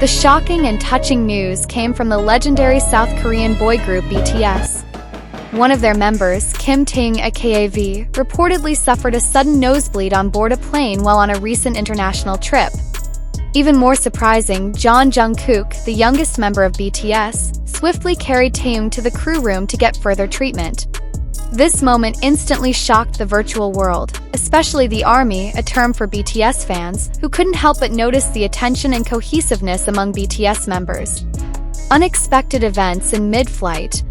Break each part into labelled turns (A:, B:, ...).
A: The shocking and touching news came from the legendary South Korean boy group BTS. One of their members, Kim Taehyung aka V, reportedly suffered a sudden nosebleed on board a plane while on a recent international trip. Even more surprising, Jungkook, the youngest member of BTS, swiftly carried Taehyung to the crew room to get further treatment. This moment instantly shocked the virtual world, especially the ARMY, a term for BTS fans, who couldn't help but notice the attention and cohesiveness among BTS members. Unexpected events in mid-flight.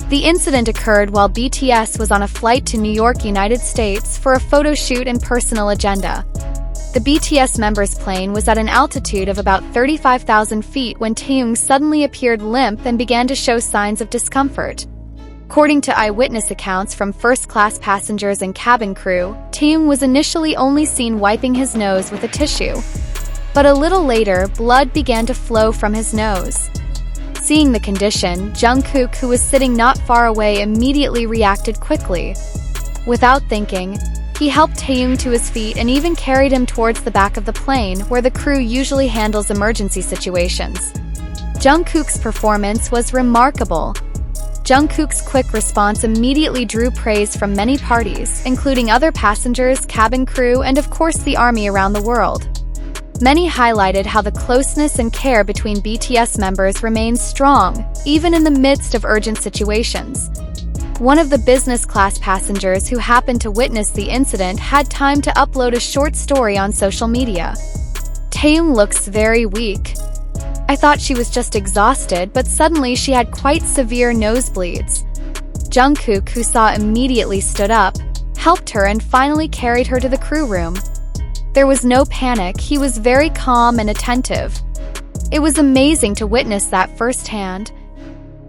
A: The incident occurred while BTS was on a flight to New York, United States for a photo shoot and personal agenda. The BTS member's plane was at an altitude of about 35,000 feet when Taehyung suddenly appeared limp and began to show signs of discomfort. According to eyewitness accounts from first-class passengers and cabin crew, Taehyung was initially only seen wiping his nose with a tissue. But a little later, blood began to flow from his nose. Seeing the condition, Jungkook, who was sitting not far away, immediately reacted quickly. Without thinking, he helped Taehyung to his feet and even carried him towards the back of the plane, where the crew usually handles emergency situations. Jungkook's performance was remarkable. Jungkook's quick response immediately drew praise from many parties, including other passengers, cabin crew, and of course the ARMY around the world. Many highlighted how the closeness and care between BTS members remains strong, even in the midst of urgent situations. One of the business class passengers who happened to witness the incident had time to upload a short story on social media. Taehyung looks very weak. I thought she was just exhausted, but suddenly she had quite severe nosebleeds. Jungkook, who saw immediately, stood up, helped her and finally carried her to the crew room. There was no panic, he was very calm and attentive. It was amazing to witness that firsthand.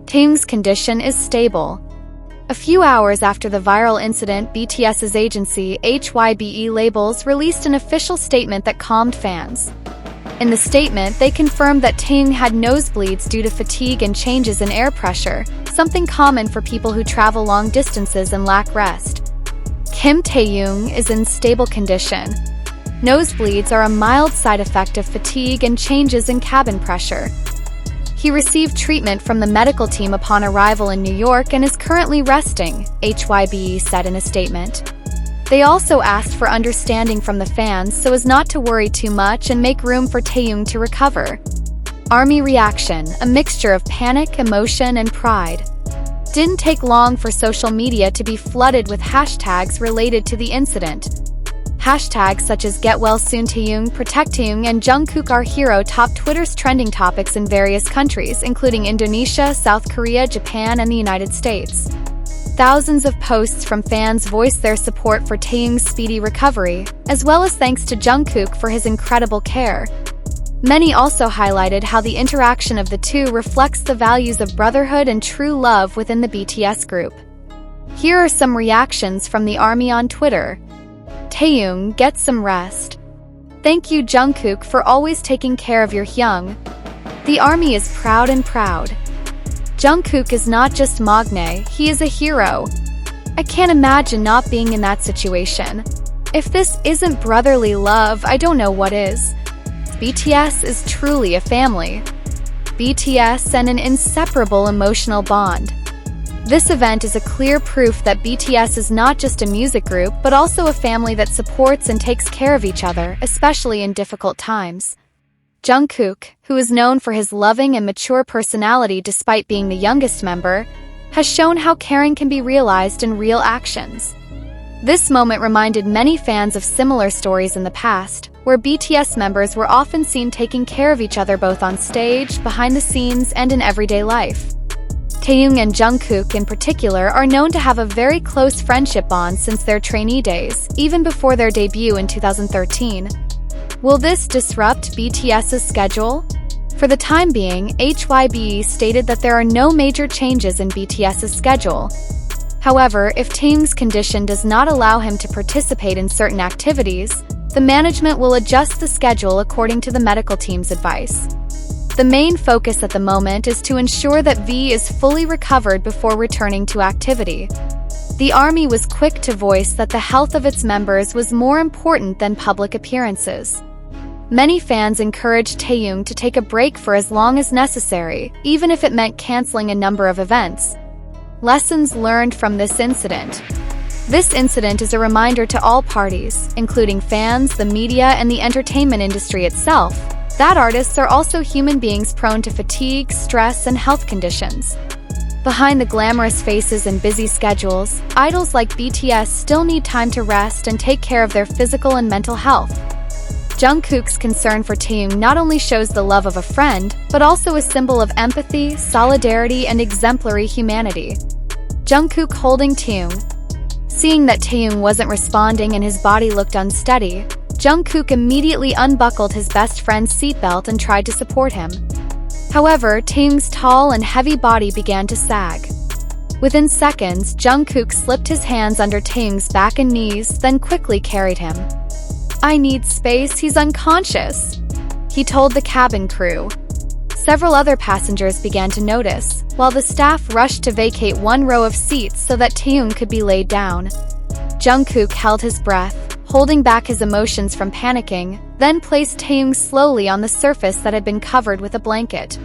A: Taehyung's condition is stable. A few hours after the viral incident, BTS's agency, HYBELABELS, released an official statement that calmed fans. In the statement, they confirmed that Taehyung had nosebleeds due to fatigue and changes in air pressure, something common for people who travel long distances and lack rest. Kim Taehyung is in stable condition. Nosebleeds are a mild side effect of fatigue and changes in cabin pressure. He received treatment from the medical team upon arrival in New York and is currently resting, HYBE said in a statement. They also asked for understanding from the fans so as not to worry too much and make room for Taehyung to recover. ARMY reaction, a mixture of panic, emotion, and pride. Didn't take long for social media to be flooded with hashtags related to the incident. Hashtags such as Get Well Soon Taehyung, Protect Taehyung, and Jungkook Our Hero topped Twitter's trending topics in various countries, including Indonesia, South Korea, Japan, and the United States. Thousands of posts from fans voiced their support for Taehyung's speedy recovery, as well as thanks to Jungkook for his incredible care. Many also highlighted how the interaction of the two reflects the values of brotherhood and true love within the BTS group. Here are some reactions from the ARMY on Twitter. Taehyung, get some rest. Thank you Jungkook for always taking care of your hyung. The ARMY is proud and proud. Jungkook is not just maknae, he is a hero. I can't imagine not being in that situation. If this isn't brotherly love, I don't know what is. BTS is truly a family. BTS and an inseparable emotional bond. This event is a clear proof that BTS is not just a music group, but also a family that supports and takes care of each other, especially in difficult times. Jungkook, who is known for his loving and mature personality despite being the youngest member, has shown how caring can be realized in real actions. This moment reminded many fans of similar stories in the past, where BTS members were often seen taking care of each other both on stage, behind the scenes, and in everyday life. Taehyung and Jungkook in particular are known to have a very close friendship bond since their trainee days, even before their debut in 2013. Will this disrupt BTS's schedule? For the time being, HYBE stated that there are no major changes in BTS's schedule. However, if Taehyung's condition does not allow him to participate in certain activities, the management will adjust the schedule according to the medical team's advice. The main focus at the moment is to ensure that V is fully recovered before returning to activity. The ARMY was quick to voice that the health of its members was more important than public appearances. Many fans encouraged Taehyung to take a break for as long as necessary, even if it meant canceling a number of events. Lessons learned from this incident. This incident is a reminder to all parties, including fans, the media, and the entertainment industry itself, that artists are also human beings prone to fatigue, stress, and health conditions. Behind the glamorous faces and busy schedules, idols like BTS still need time to rest and take care of their physical and mental health. Jungkook's concern for Taehyung not only shows the love of a friend, but also a symbol of empathy, solidarity, and exemplary humanity. Jungkook holding Taehyung. Seeing that Taehyung wasn't responding and his body looked unsteady, Jungkook immediately unbuckled his best friend's seatbelt and tried to support him. However, Taehyung's tall and heavy body began to sag. Within seconds, Jungkook slipped his hands under Taehyung's back and knees, then quickly carried him. "I need space, he's unconscious," he told the cabin crew. Several other passengers began to notice, while the staff rushed to vacate one row of seats so that Taehyung could be laid down. Jungkook held his breath, holding back his emotions from panicking, then placed Taehyung slowly on the surface that had been covered with a blanket.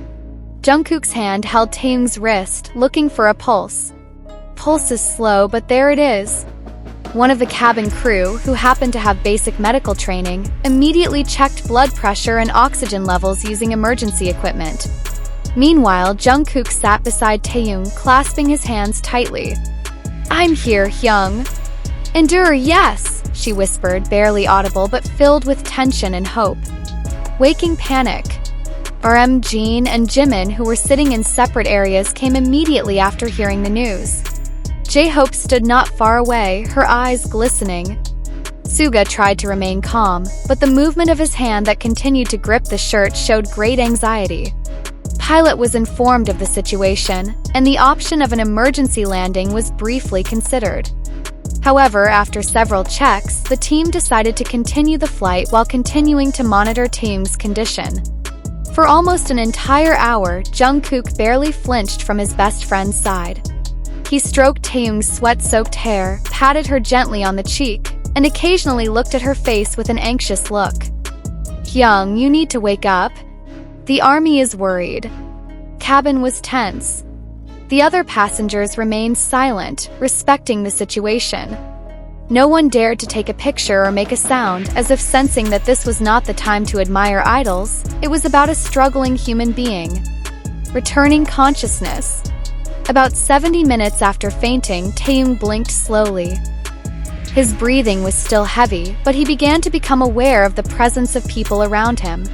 A: Jungkook's hand held Taehyung's wrist, looking for a pulse. Pulse is slow, but there it is. One of the cabin crew, who happened to have basic medical training, immediately checked blood pressure and oxygen levels using emergency equipment. Meanwhile, Jungkook sat beside Taehyung, clasping his hands tightly. "I'm here, Hyung." "Endure, yes," she whispered, barely audible but filled with tension and hope. Waking panic. Jin and Jimin, who were sitting in separate areas, came immediately after hearing the news. J-Hope stood not far away, her eyes glistening. Suga tried to remain calm, but the movement of his hand that continued to grip the shirt showed great anxiety. Pilot was informed of the situation, and the option of an emergency landing was briefly considered. However, after several checks, the team decided to continue the flight while continuing to monitor Taehyung's condition. For almost an entire hour, Jungkook barely flinched from his best friend's side. He stroked Taehyung's sweat-soaked hair, patted her gently on the cheek, and occasionally looked at her face with an anxious look. "Hyung, you need to wake up. The army is worried." Cabin was tense. The other passengers remained silent, respecting the situation. No one dared to take a picture or make a sound, as if sensing that this was not the time to admire idols. It was about a struggling human being. Returning consciousness. About 70 minutes after fainting, Taehyung blinked slowly. His breathing was still heavy, but he began to become aware of the presence of people around him.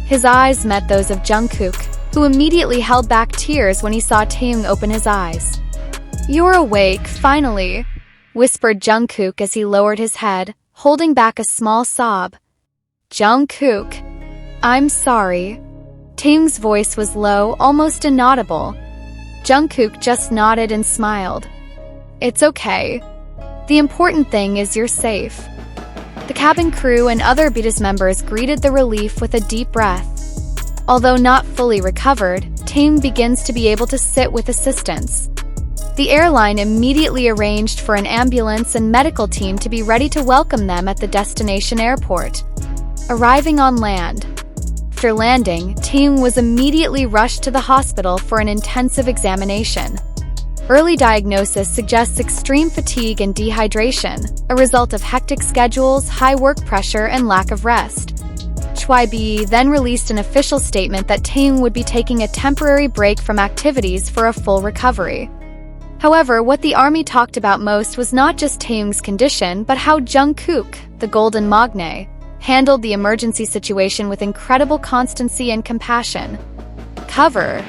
A: His eyes met those of Jungkook, who immediately held back tears when he saw Taehyung open his eyes. "You're awake, finally," whispered Jungkook as he lowered his head, holding back a small sob. "Jungkook, I'm sorry." Taehyung's voice was low, almost inaudible. Jungkook just nodded and smiled. "It's okay. The important thing is you're safe." The cabin crew and other BTS members greeted the relief with a deep breath. Although not fully recovered, Taehyung begins to be able to sit with assistance. The airline immediately arranged for an ambulance and medical team to be ready to welcome them at the destination airport. Arriving on land. After landing, Taehyung was immediately rushed to the hospital for an intensive examination. Early diagnosis suggests extreme fatigue and dehydration, a result of hectic schedules, high work pressure, and lack of rest. HYBE then released an official statement that Taehyung would be taking a temporary break from activities for a full recovery. However, what the army talked about most was not just Taehyung's condition, but how Jungkook, the Golden Magne, handled the emergency situation with incredible constancy and compassion. Cover.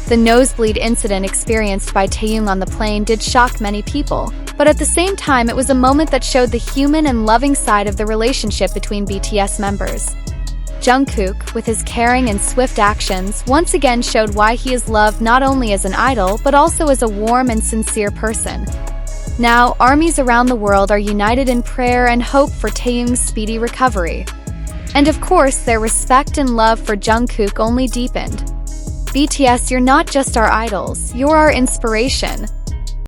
A: The nosebleed incident experienced by Taehyung on the plane did shock many people, but at the same time it was a moment that showed the human and loving side of the relationship between BTS members. Jungkook, with his caring and swift actions, once again showed why he is loved not only as an idol but also as a warm and sincere person. Now, armies around the world are united in prayer and hope for Taehyung's speedy recovery. And of course, their respect and love for Jungkook only deepened. BTS, you're not just our idols, you're our inspiration.